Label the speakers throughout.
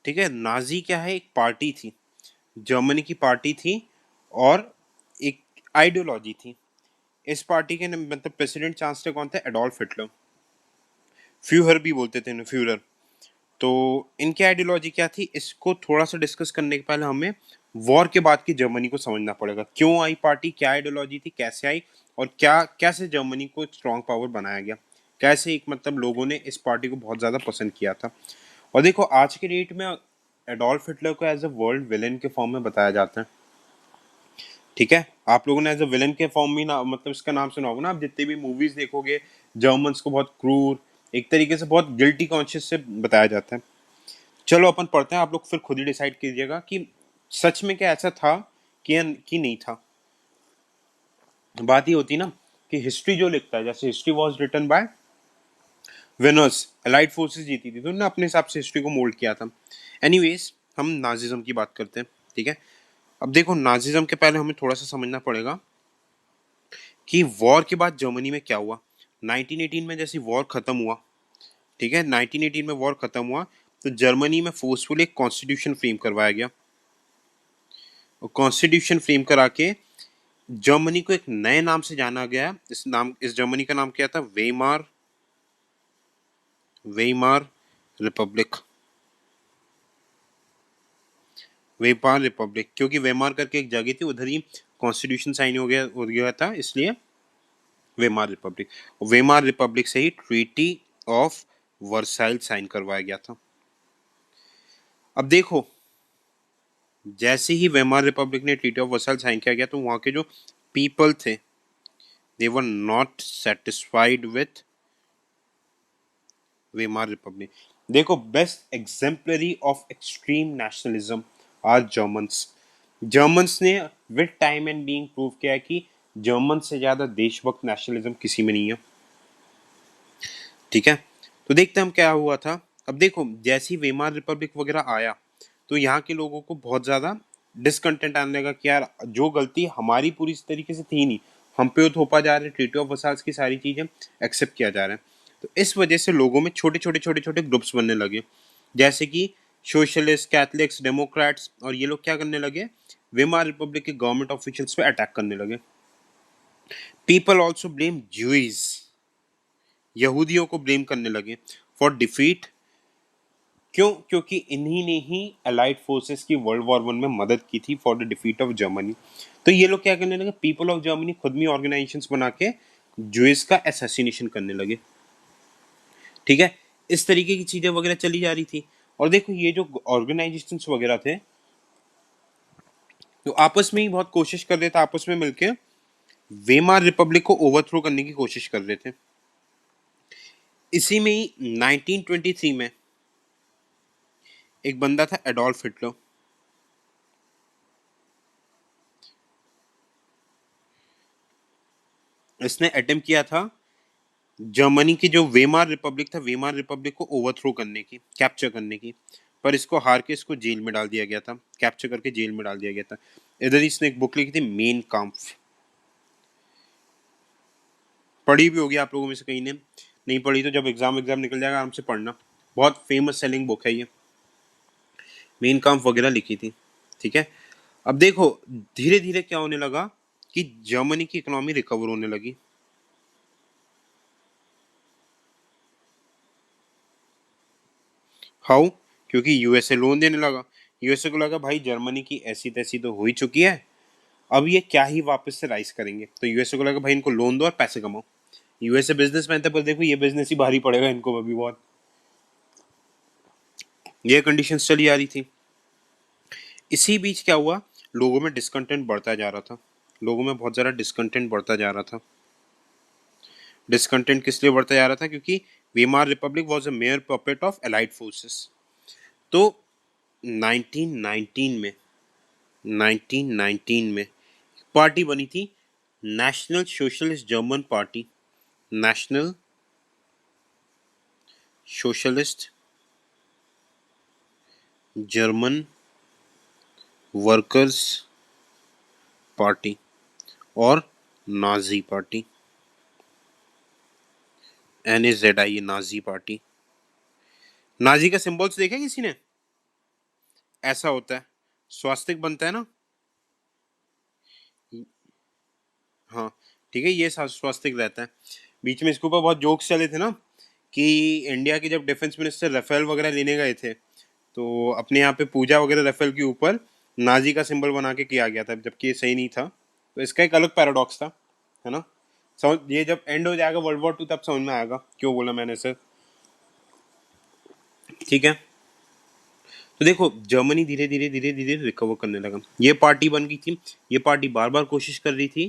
Speaker 1: ठीक है, नाजी क्या है, एक पार्टी थी, जर्मनी की पार्टी थी और एक आइडियोलॉजी थी। इस पार्टी के मतलब प्रेसिडेंट चांसलर कौन थे, एडोल्फ हिटलर, फ्यूहर भी बोलते थे इन्हें, फ्यूहर। तो इनकी आइडियोलॉजी क्या थी, इसको थोड़ा सा डिस्कस करने के पहले हमें वॉर के बाद की जर्मनी को समझना पड़ेगा। क्यों आई पार्टी, क्या आइडियोलॉजी थी, कैसे आई, और क्या कैसे जर्मनी को स्ट्रॉन्ग पावर बनाया गया, कैसे एक मतलब लोगों ने इस पार्टी को बहुत ज़्यादा पसंद किया था। और देखो आज के डेट में एडोल्फ हिटलर को एज अ वर्ल्ड विलेन के फॉर्म में बताया जाता है। ठीक है, आप लोगों ने एज अ विलन के फॉर्म में ना मतलब इसका नाम सुना होगा ना, आप जितने भी मूवीज देखोगे जर्मन्स को बहुत क्रूर, एक तरीके से बहुत गिल्टी कॉन्शियस से बताया जाता है। चलो अपन पढ़ते हैं, आप लोग फिर खुद ही डिसाइड कीजिएगा कि सच में क्या ऐसा था कि नहीं था। बात ये होती ना कि हिस्ट्री जो लिखता है, जैसे history was written by winners, allied forces जीती थी तो उन्होंने अपने हिसाब से हिस्ट्री को मोल्ड किया था। एनीवेज हम नाजिज्म की बात करते हैं। ठीक है, अब देखो नाजिज्म के पहले हमें थोड़ा सा समझना पड़ेगा कि वॉर के बाद जर्मनी में क्या हुआ। 1918 में जैसे वॉर खत्म हुआ, ठीक है, 1918 में वॉर खत्म हुआ तो जर्मनी में फोर्सफुली एक कॉन्स्टिट्यूशन फ्रेम करवाया गया, और कॉन्स्टिट्यूशन फ्रेम करा के जर्मनी को एक नए नाम से जाना गया। इस जर्मनी का नाम क्या था, वेइमार वेइमार रिपब्लिक। वेइमार रिपब्लिक क्योंकि वेइमार करके एक जगह थी, उधर ही कॉन्स्टिट्यूशन साइन हो गया था, इसलिए वेइमार रिपब्लिक। वेइमार रिपब्लिक से ही ट्रीटी ऑफ वर्साइल साइन करवाया गया था। अब देखो जैसे ही वेइमार रिपब्लिक ने ट्रीटी ऑफ वर्साइल साइन किया गया तो वहां के जो पीपल थे they were not satisfied with Weimar republic. देखो best exemplary of extreme nationalism are Germans. Germans ने with time and being prove किया है कि जर्मन से ज्यादा देशभक्त नेशनलिज्म किसी में नहीं है। ठीक है, तो देखते हैं हम क्या हुआ था। अब देखो जैसे ही वेइमार रिपब्लिक वगैरह आया तो यहाँ के लोगों को बहुत ज़्यादा डिसकंटेंट आने लगा कि यार जो गलती हमारी पूरी इस तरीके से थी नहीं, हम पे थोपा जा रहा है, ट्रीटी ऑफ वर्साइल्स की सारी चीज़ें एक्सेप्ट किया जा रहा है। तो इस वजह से लोगों में छोटे छोटे छोटे छोटे ग्रुप्स बनने लगे, जैसे कि सोशलिस्ट, कैथलिक्स, डेमोक्रेट्स, और ये लोग क्या करने लगे, वेइमार रिपब्लिक के गवर्नमेंट ऑफिशियल्स पे अटैक करने लगे। पीपल ऑल्सो ब्लेम ज्यूज, यहूदियों को ब्लेम करने लगे फॉर डिफीट। क्यों, क्योंकि इन्हीं ने ही अलाइड फोर्सेस की वर्ल्ड वॉर वन में मदद की थी for the defeat of Germany. तो ये लोग क्या करने लगे, पीपल ऑफ जर्मनी खुद में ऑर्गेनाइजेशंस बना के ज्यूज का असैसिनेशन करने लगे। ठीक है, इस तरीके की चीजें वगैरह चली जा रही थी। और देखो ये जो ऑर्गेनाइजेशंस वगैरह थे तो आपस में ही बहुत कोशिश कर रहे थे, आपस में मिलकर वेइमार रिपब्लिक को ओवरथ्रो करने की कोशिश कर रहे थे। इसी में ही 1923 में एक बंदा था एडोल्फ हिटलर। इसने अटेम्प्ट किया था जर्मनी की जो वेमार रिपब्लिक था, वेमार रिपब्लिक को ओवरथ्रो करने की, कैप्चर करने की, पर इसको हार के इसको जेल में डाल दिया गया था, कैप्चर करके जेल में डाल दिया गया था। इधर ही इसने एक बुक लिखी थी मेन काम्फ, पढ़ी भी होगी आप लोगों में से कहीं ने, नहीं पढ़ी तो जब एग्जाम एग्जाम निकल जाएगा आराम से पढ़ना, बहुत फेमस सेलिंग बुक है ये, मेन काम्फ वगैरह लिखी थी। ठीक है, अब देखो धीरे धीरे क्या होने लगा कि जर्मनी की इकोनॉमी रिकवर होने लगी। हाउ, क्योंकि यूएसए लोन देने लगा। यूएसए को लगा भाई जर्मनी की ऐसी तैसी तो हो ही चुकी है, अब ये क्या ही वापस से राइज करेंगे, तो यूएसए को लगा भाई इनको लोन दो और पैसे कमाओ। यूएसए बिजनेसमैन थे, पर देखो ये बिजनेस ही भारी पड़ेगा इनको अभी बहुत, ये कंडीशंस चली आ रही थी। इसी बीच क्या हुआ, लोगों में डिसकंटेंट बढ़ता जा रहा था, लोगों में बहुत ज़्यादा डिसकंटेंट बढ़ता जा रहा था। डिसकंटेंट किस लिए बढ़ता जा रहा था, क्योंकि Weimar republic was a mere puppet of allied forces. तो 1919 में 1919 में पार्टी बनी थी, national socialist German party, national socialist German workers party और Nazi party, NAZI, Nazi party. Nazi का सिंबल्स देखा किसी ने, ऐसा होता है, स्वास्तिक बनता है ना। हाँ, ठीक है, ये स्वास्तिक रहता है। बीच में इसके ऊपर बहुत जोक्स चले थे ना कि इंडिया के जब डिफेंस मिनिस्टर राफेल वगैरह लेने गए थे, तो अपने यहाँ पे पूजा वगैरह राफेल के ऊपर नाजी का सिंबल बना के किया गया था, जबकि ये सही नहीं था। तो इसका एक अलग पैराडॉक्स था, है ना। समझ, ये जब एंड हो जाएगा वर्ल्ड वॉर 2 तब समझ में आएगा क्यों बोला मैंने सर। ठीक है, तो देखो जर्मनी धीरे धीरे धीरे धीरे रिकवर करने लगा। ये पार्टी बन गई थी, ये पार्टी बार बार कोशिश कर रही थी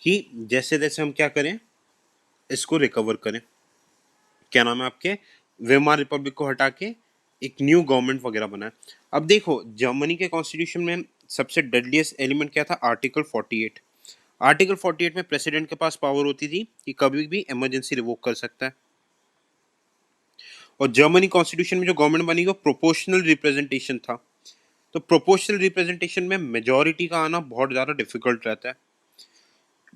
Speaker 1: कि जैसे तैसे हम क्या करें, इसको रिकवर करें। क्या नाम है आपके, वेमार रिपब्लिक को हटा के एक न्यू गवर्नमेंट वगैरह बनाए। अब देखो जर्मनी के कॉन्स्टिट्यूशन में सबसे डेडलीस्ट एलिमेंट क्या था, आर्टिकल 48। आर्टिकल 48 में प्रेसिडेंट के पास पावर होती थी कि कभी भी इमरजेंसी रिवोक कर सकता है। और जर्मनी कॉन्स्टिट्यूशन में जो गवर्नमेंट बनी वो प्रोपोर्शनल रिप्रेजेंटेशन था। तो प्रोपोर्शनल रिप्रेजेंटेशन में मेजोरिटी का आना बहुत ज्यादा डिफिकल्ट रहता है।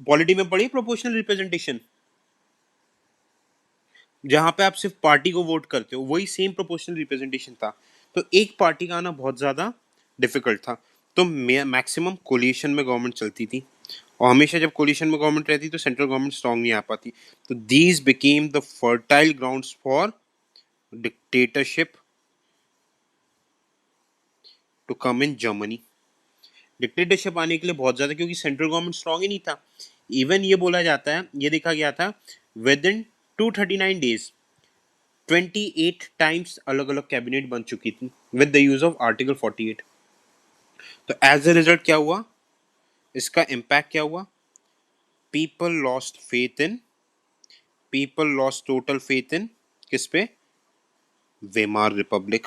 Speaker 1: पॉलिटी में पढ़ी प्रोपोर्शनल रिप्रेजेंटेशन, जहां पे आप सिर्फ पार्टी को वोट करते हो, वही सेम प्रोपोर्शनल रिप्रेजेंटेशन था। तो एक पार्टी का आना बहुत ज्यादा डिफिकल्ट था। तो मैक्सिमम कोलिशन में गवर्नमेंट चलती थी, और हमेशा जब कोलिशन में गवर्नमेंट रहती तो सेंट्रल गवर्नमेंट स्ट्रांग नहीं आ पाती। तो these became the fertile grounds for dictatorship to come in Germany. Dictatorship आने के लिए बहुत ज्यादा, क्योंकि सेंट्रल गवर्नमेंट स्ट्रांग ही नहीं था। इवन ये बोला जाता है, ये देखा गया था, विद इन 239 days 28 टाइम्स अलग अलग कैबिनेट बन चुकी थी with the use of article 48। तो एज ए रिजल्ट क्या हुआ, इसका इम्पैक्ट क्या हुआ, people lost faith in, people lost total faith in किस पे, वेमार रिपब्लिक।